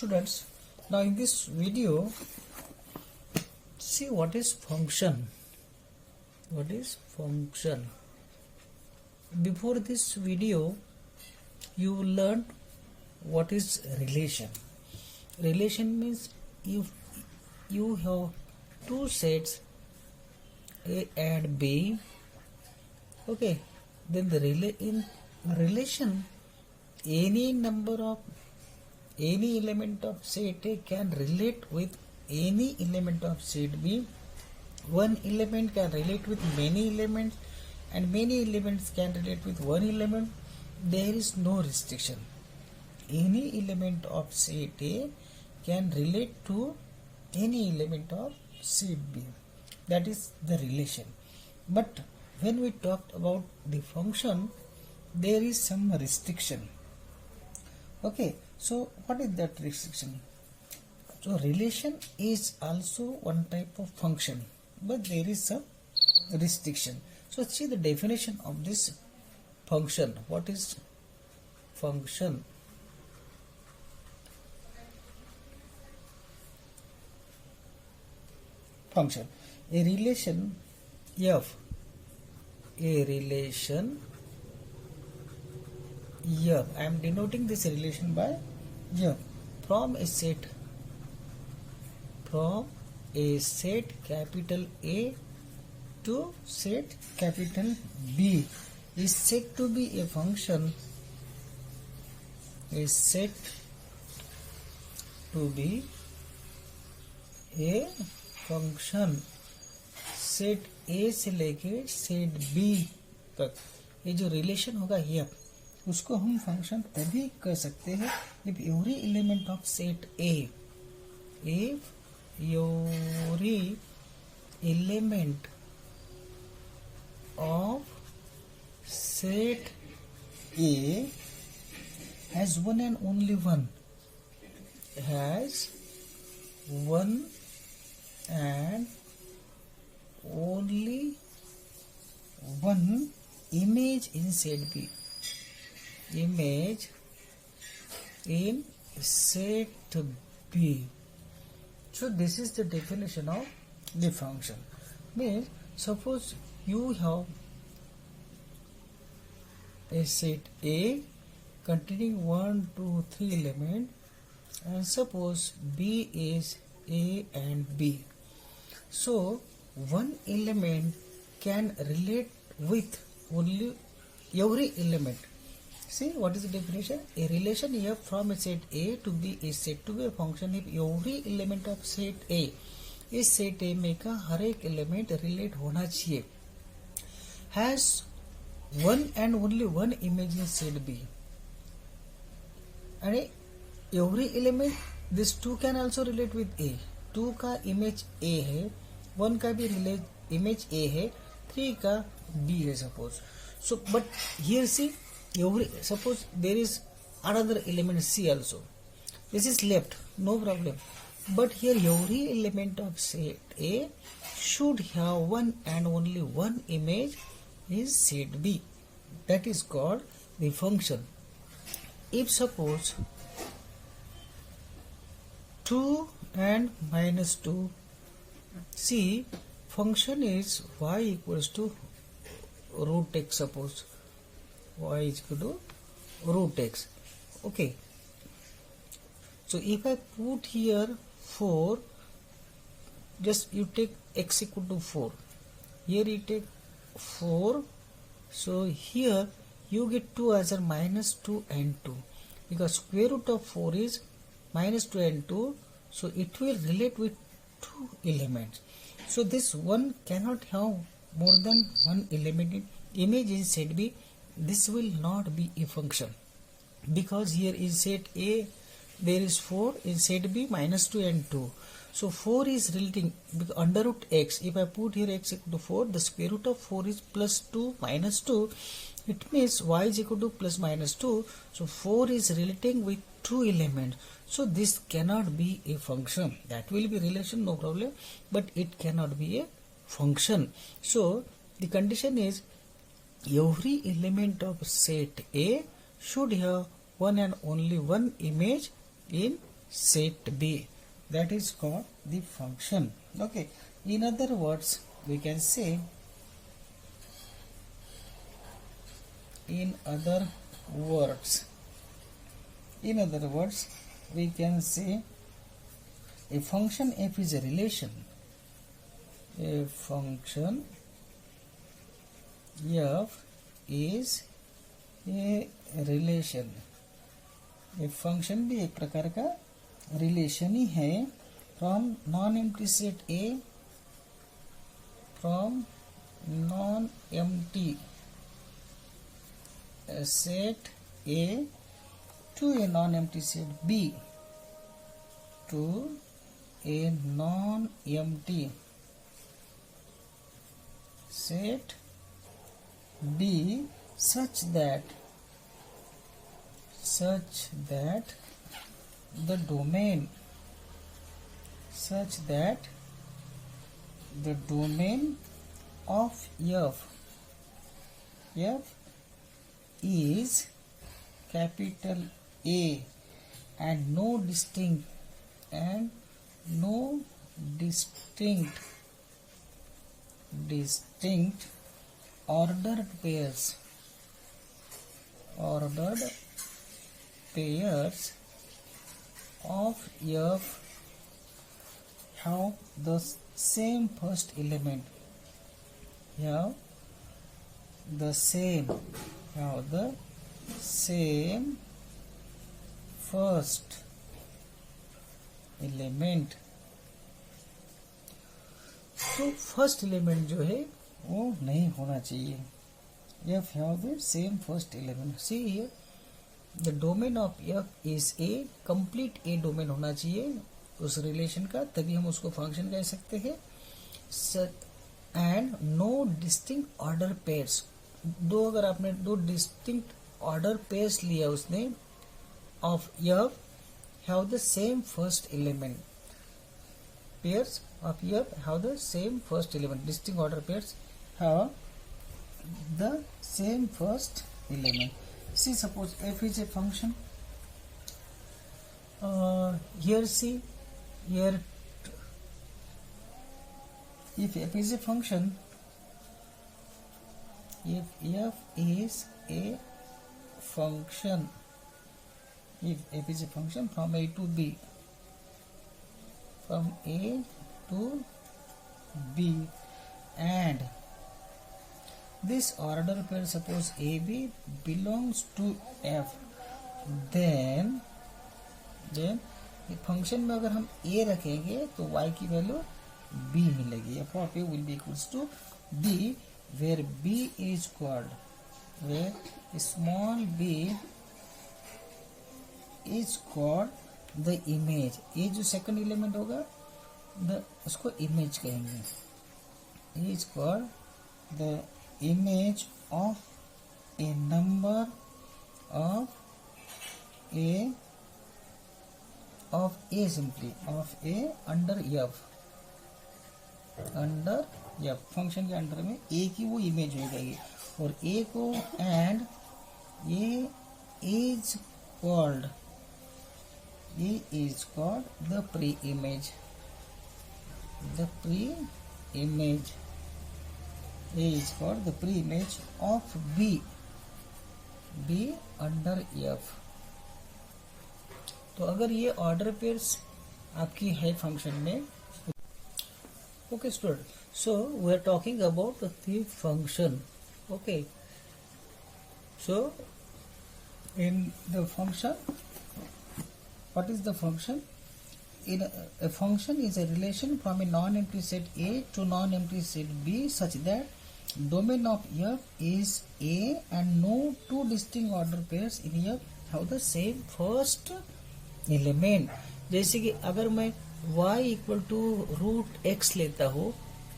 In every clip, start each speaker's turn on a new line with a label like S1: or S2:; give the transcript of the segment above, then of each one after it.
S1: Students, now in this video, see what is function. What is function? Before this video, you learned what is relation. Relation means if you have two sets A and B, okay, then in relation any element of set A can relate with any element of set B. One element can relate with many elements and many elements can relate with one element. There is no restriction. Any element of set A can relate to any element of set B. That is the relation. But when we talked about the function, there is some restriction. Okay, so what is that restriction? So relation is also one type of function, but there is some restriction. So see the definition of this function. What is function? Function. A relation F. A relation F. I am denoting this relation by F. From a set capital A to set capital B is said to be a function. Is said to be a function. Set ए से लेके set B तक ये जो relation होगा ये उसको हम function तभी कर सकते हैं if every element of set A, if every element of set A has one and only one, has one and only one image in set B. Image in set B. So this is the definition of the function. Means suppose you have a set A containing 1, 2, 3 elements, and suppose B is A and B. So one element can relate with only every element. See what is the definition? A relation F from a set A to B is said to be a function if every element of set A, इस set A में का हर एक element relate होना चाहिए, has one and only one image in set B. And every element, this 2 can also relate with A. 2 का image A है, 1 का भी image A है, 3 का B है suppose. So but here see, suppose there is another element C also. This is left, no problem. But here every element of set A should have one and only one image in set B. That is called the function. If suppose 2 and minus 2, see function is y equals to root x, suppose y is equal to root x. Okay, so if I put here 4, just you take x equal to 4, here you take 4, so here you get 2 as a minus 2 and 2, because square root of 4 is minus 2 and 2, so it will relate with 2 elements. So this one cannot have more than one element in image in set B. This will not be a function, because here in set A there is 4, in set B minus 2 and 2. So 4 is relating because under root x. If I put here x equal to 4, the square root of 4 is plus 2 minus 2. It means y is equal to plus minus 2. So 4 is relating with 2 elements. So this cannot be a function. That will be relation, no problem, but it cannot be a function. So the condition is every element of set A should have one and only one image in set B. That is called the function. Okay. In other words, we can say, we can say a function f is a relation. A function f is a relation. A function भी एक प्रकार का relation ही है from non empty set A, from non empty set A to a non-empty set B, to a non-empty set B, such that the domain of f is capital A and no distinct ordered pairs of f have the same first element. Have the same first element. तो first element जो है वो नहीं होना चाहिए. f have the same first element. See here, the domain of f is a complete A domain होना चाहिए उस रिलेशन का, तभी हम उसको फंक्शन कह सकते हैं. And no distinct order pairs. अगर आपने दो डिस्टिंक्ट ऑर्डर पेयर्स लिया उसने of f have the same first element. Pairs of f have the same first element. Distinct order pairs have the same first element. See, suppose f is a function. Here see, here if f is a function, if f is a function, if f is a function from A to B, and this order pair, suppose AB belongs to f, then function में अगर हम A रखेंगे तो y की value B मिलेगी. f of A will be equals to B, where B is called, where small b is called the image. ये जो second element होगा उसको इमेज कहेंगे. is called the image of a number of A simply of A under f. Function के under में A की वो image हो जाएगी और A को and A is called the pre-image. A is called the pre-image of B under f. तो अगर ये ऑर्डर पेयर्स आपकी है फंक्शन में. Okay student, so we are talking about the function. Okay, so in the function, what is the function? In a function is a relation from a non-empty set A to non-empty set B such that domain of f is A and no two distinct order pairs in f have the same first element. जैसे कि अगर मैं y equal to root x लेता हूँ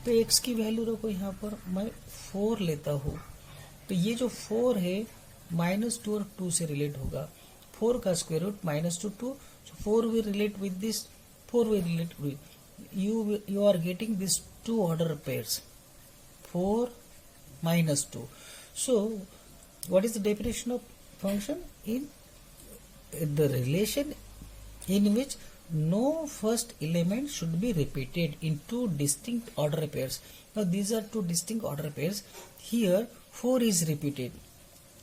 S1: तो x की value रखो यहाँ पर मैं 4 लेता हूँ, तो ये जो 4 है -2 और 2 से रिलेट होगा. 4 का square root -2 2, so 4 will relate with this, 4 will relate with you are getting these two order pairs 4 -2. So what is the definition of function? In the relation in which no first element should be repeated in two distinct order pairs. Now these are two distinct order pairs. Here 4 is repeated.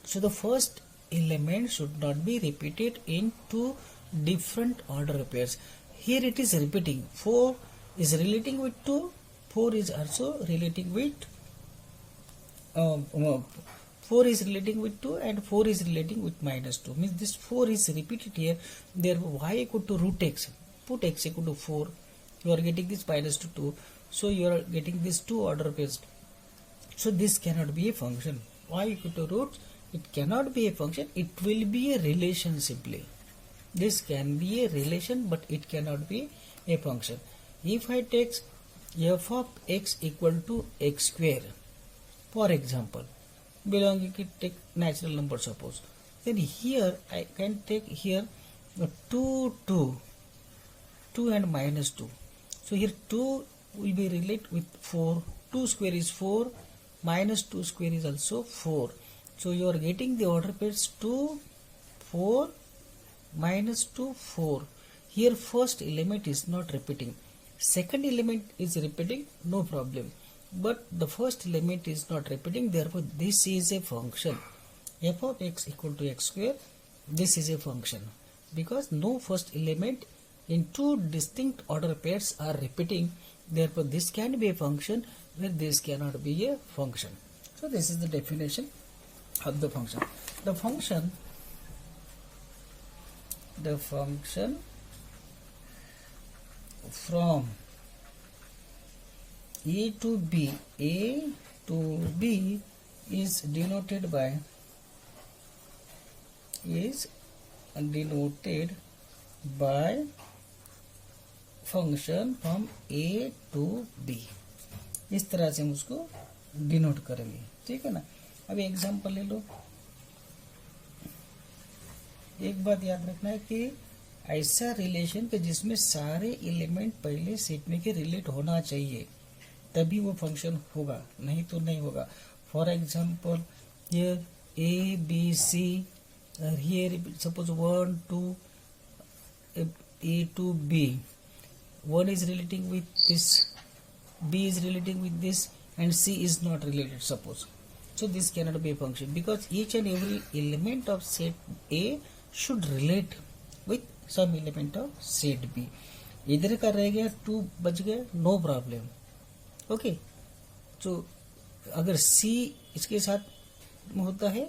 S1: So the first element should not be repeated in two different order pairs. Here it is repeating. 4 is relating with 2. 4 is also relating with 4 is relating with 2 and 4 is relating with minus 2. Means this 4 is repeated here. Therefore y equal to root x. Put x equal to 4. You are getting this minus 2. So you are getting this two order pairs. So this cannot be a function. Y equal to root. It cannot be a function. It will be a relation simply. This can be a relation, but it cannot be a function. If I take f of x equal to x square, for example, belonging to take natural number suppose, then here I can take here 2 and minus 2. So here 2 will be related with 4. 2 square is 4, minus 2 square is also 4. So you are getting the order pairs 2, 4, minus 2, 4. Here first element is not repeating. Second element is repeating, no problem. But the first element is not repeating, therefore this is a function. F of x equal to x square, this is a function. Because no first element in two distinct order pairs are repeating, therefore this can be a function where this cannot be a function. So this is the definition of the function. The function from A to B is denoted by function from A to B. इस तरह से हम उसको denote करेंगे, ठीक है ना. अभी एग्जांपल ले लो. एक बात याद रखना है कि ऐसा रिलेशन पे जिसमें सारे एलिमेंट पहले सेट में के रिलेट होना चाहिए, तभी वो फंक्शन होगा, नहीं तो नहीं होगा. For example here A B C, here suppose 1 2 A to B, 1 is relating with this, B is relating with this, and C is not related suppose. So this cannot be a function because each and every element of set A should relate with some element of set B. इधर का रह गया 2 बच गया, no problem. Okay, तो अगर C इसके साथ होता है,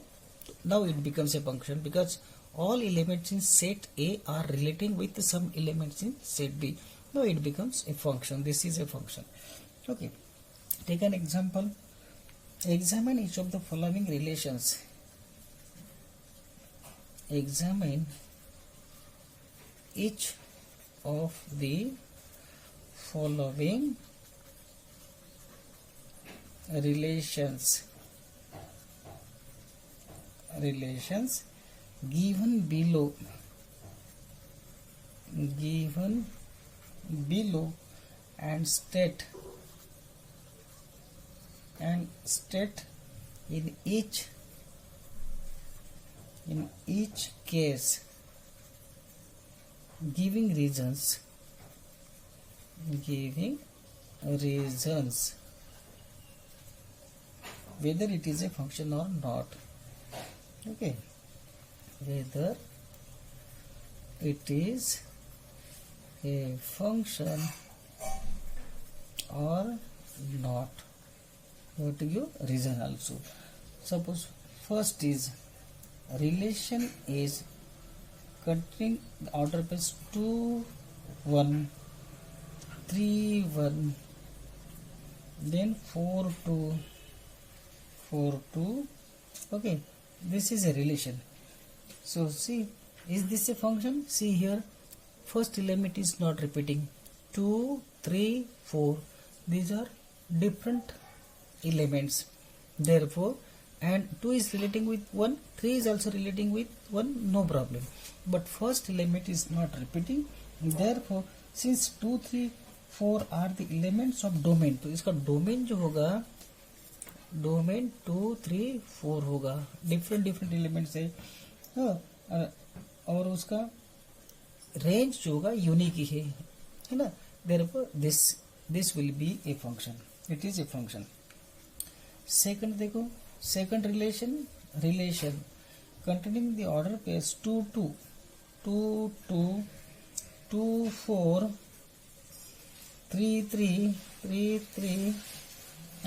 S1: now it becomes a function because all elements in set A are relating with some elements in set B. Now it becomes a function. This is a function. Okay, take an example. Examine each of the following relations. Examine each of the following relations given below and state in each case giving reasons whether it is a function or not. Okay, whether it is a function or not. What to give reason also. Suppose first is relation is containing the order pairs 2 1 3 1, then 4 2 4 2. Okay, this is a relation. So see, is this a function? See here, first element is not repeating. 2 3 4, these are different elements, therefore, and 2 is relating with 1, 3 is also relating with 1, no problem. But first element is not repeating, therefore since 2 3 4 are the elements of domain, तो इसका domain जो होगा, domain 2 3 4 होगा, different elements है. और उसका range जो होगा यूनिक ही है ना, therefore this will be a function, it is a function. Second देखो, second relation containing the order pairs 2 2 2 2 2 4 3 3 3 3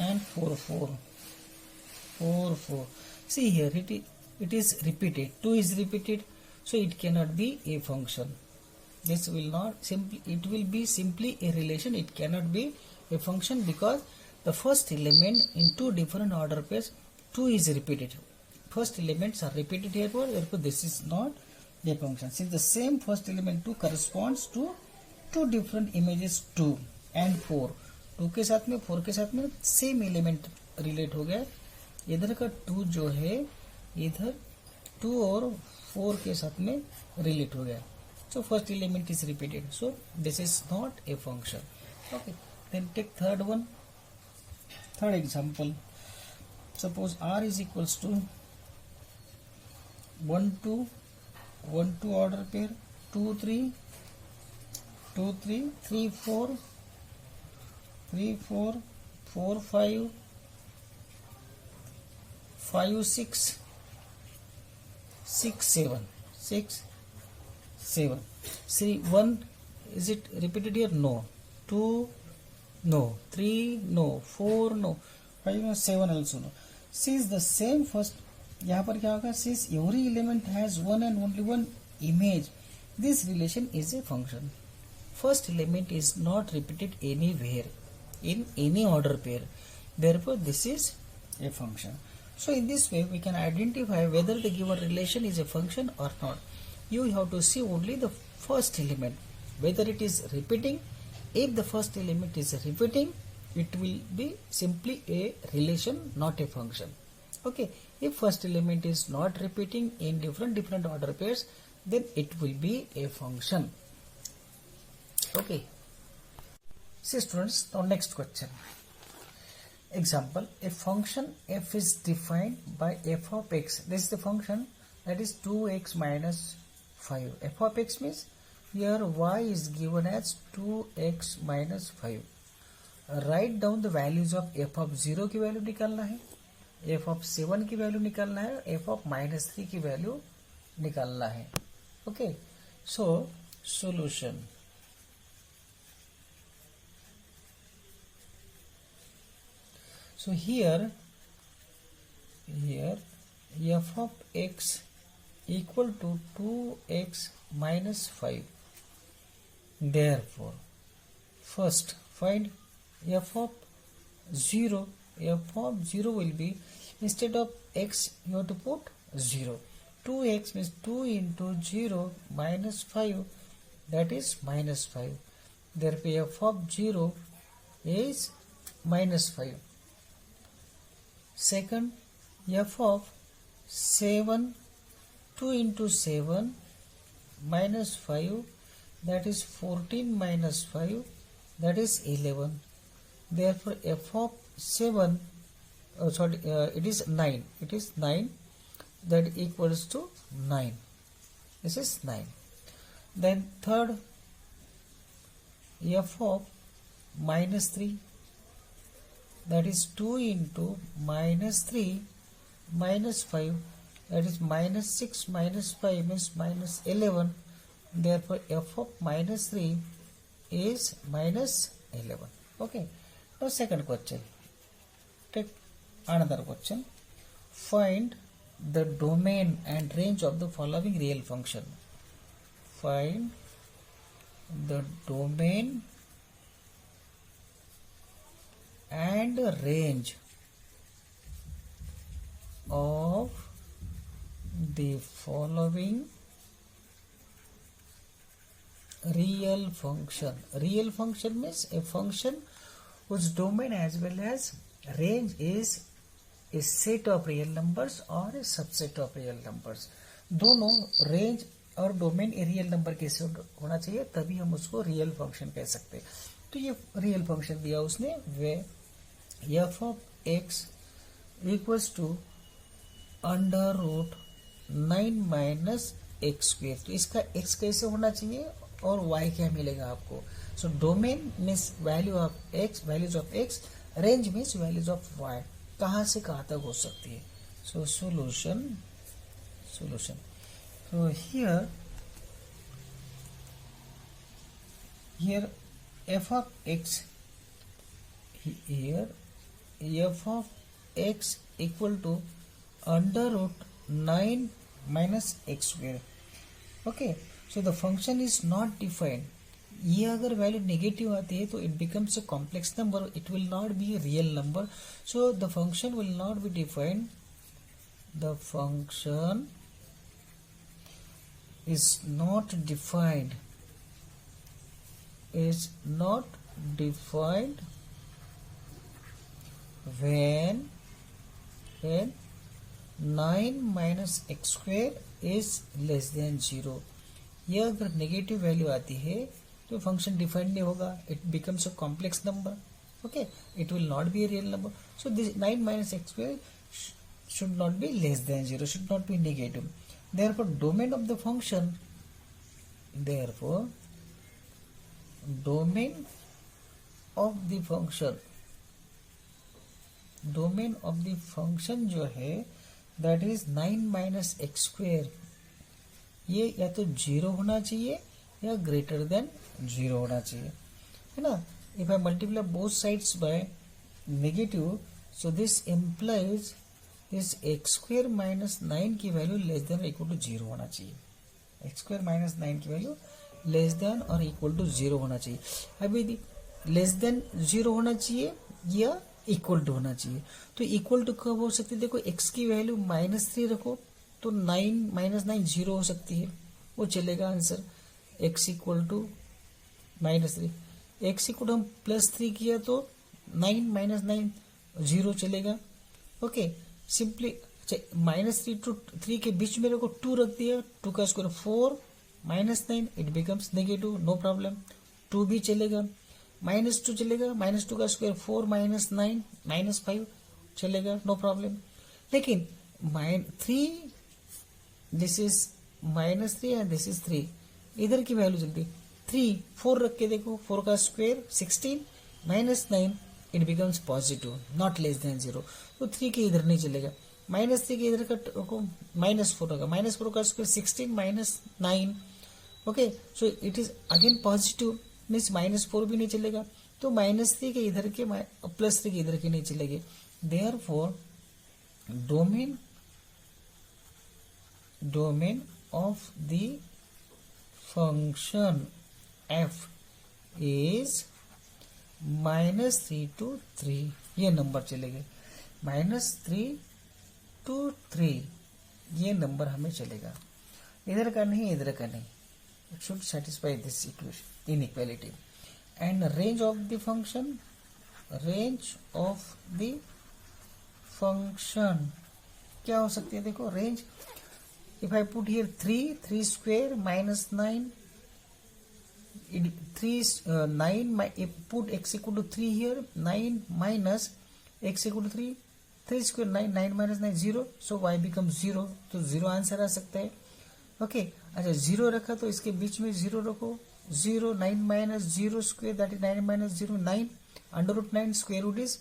S1: and 4 4 4 4. See here it is repeated, 2 is repeated, so it cannot be a function. This will not simply, it will be simply a relation, it cannot be a function because the first element in two different order pairs 2 is repeated. First elements are repeated here, therefore this is not a function. Since the same first element 2 corresponds to two different images 2 and 4, 2 के साथ में 4 के साथ में same element relate हो गया, इधर का 2 जो है इधर 2 और 4 के साथ में रिलेट हो गया, so first element is repeated, so this is not a function. Okay, then take third one, third example. Suppose r is equals to 1 2 1 2 order pair 2 3 2 3 3 4 3 4 4 5 5 6 6 7 6 7. See 1, is it repeated here? No. 2 no, 3 no, 4 no, 5 no, 7 also no. Since the same first, यहाँ पर क्या होगा, since every element has one and only one image, this relation is a function. First element is not repeated anywhere in any order pair, therefore this is a function. So in this way we can identify whether the given relation is a function or not. You have to see only the first element, whether it is repeating. If the first element is repeating, it will be simply a relation, not a function. Okay, if first element is not repeating in different order pairs, then it will be a function. Okay, see students, now next question. Example, a function f is defined by f of x. This is the function, that is 2x minus 5. F of x means here y is given as 2x minus 5. Write down the values of f of 0 की value निकालना है, f of 7 की value निकालना है, f of minus 3 की value निकालना है. Okay, so solution. So here f of x equal to 2x minus 5. Therefore, first find f of 0. F of 0 will be, instead of x you have to put 0. 2x means 2 into 0 minus 5, that is minus 5. Therefore f of 0 is minus 5. Second, f of 7, 2 into 7 minus 5, that is 14 minus 5, that is 11. Therefore f of 7, it is 9. It is 9, that equals to 9. This is 9. Then third, f of minus 3, that is 2 into minus 3 minus 5, that is minus 6 minus 5 means minus 11. Therefore f of minus 3 is minus 11. Okay, now second question. Take another question. Find the domain and range of the following real function. Find the domain and range of the following real function. Real function means a function whose domain as well as range is a set of real numbers or a subset of real numbers. दोनों range और domain a real number के set होना चाहिए, तभी हम उसको real function कह सकते हैं. तो ये रियल फंक्शन दिया उसने, वे f of x equals to under root 9 minus x square. तो इसका एक्स कैसे होना चाहिए और वाई क्या मिलेगा आपको। So domain means value of x, values of x, range means values of y, कहाँ से कहाँ तक हो सकती है। So solution so here f of x, here f of x equal to under root 9 minus x square. Okay, so the function is not defined. ये अगर value negative आती है तो it becomes a complex number, it will not be real number, so the function will not be defined, the function is not defined when 9 minus x square is less than 0. ये अगर negative value आती है तो function defined नहीं होगा, it becomes a complex number. Okay, it will not be a real number. So this 9 minus x square should not be less than 0, should not be negative. Therefore domain of the function जो है that is 9 minus x square, ये या तो 0 होना चाहिए या greater than 0 होना चाहिए, है ना. If I multiply both sides by negative, so this implies इस x स्क्वायर माइनस 9 की वैल्यू लेस देन और इक्वल टू 0 होना चाहिए. x स्क्वायर माइनस 9 की वैल्यू लेस देन और इक्वल टू 0 होना चाहिए. अभी लेस देन 0 होना चाहिए या इक्वल टू होना चाहिए. तो इक्वल टू कब हो सकती है, देखो x की वैल्यू -3 रखो तो 9 माइनस 9 0 हो सकती है, वो चलेगा answer. x equal to -3, x equal to हम +3 किया तो 9 माइनस 9 0 चलेगा. ओके, सिंपली -3 to 3 के बीच में को 2 रख दिया, 2 का square 4 -9, it becomes negative, no problem. 2 भी चलेगा, -2 चलेगा, -2 का स्क्वायर 4 -9 -5 चलेगा, नो प्रॉब्लम. लेकिन 3, this is -3 and this is 3, इधर की वैल्यू जल्दी 3 4 रख के देखो, 4 का square 16 -9, it becomes positive, not less than 0. तो 3 के इधर नहीं चलेगा, -3 के इधर का -4 होगा, -4 का square 16 -9. Okay, so it is again positive, means -4 भी नहीं चलेगा, तो -3 के इधर के +3 के इधर के नहीं चलेंगे. Therefore domain of the function f is -3 to 3, ये नंबर चलेंगे. -3 to 3 ये नंबर हमें चलेगा, इधर का नहीं इधर का नहीं. It should satisfy this equation inequality. And range of the function क्या हो सकती है, देखो range. If I put here 3 square -9, 9 put x equal to 3 here, 9 minus x equal to 3 square 9 minus 9 0, so y becomes 0, तो 0 answer आ सकता है. Okay, अच्छा 0 रखा तो इसके बीच में 0 रखो, 0 9 minus 0 square that is 9 minus 0 9, under root 9 square root is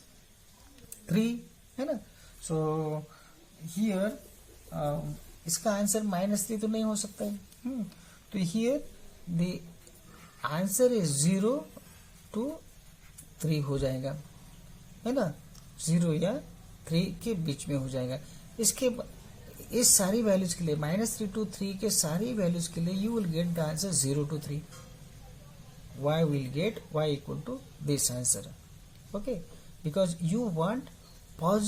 S1: 3, है ना. सो हियर इसका आंसर -3 तो नहीं हो सकता है. तो here the answer is 0 to 3 हो जाएगा, है ना. 0 या 3 के बीच में हो जाएगा. इसके इस सारी वैल्यूज के लिए -3 to 3 के सारी वैल्यूज के लिए you will get the answer 0 to 3. y will get y equal to this answer. Okay, because you want positive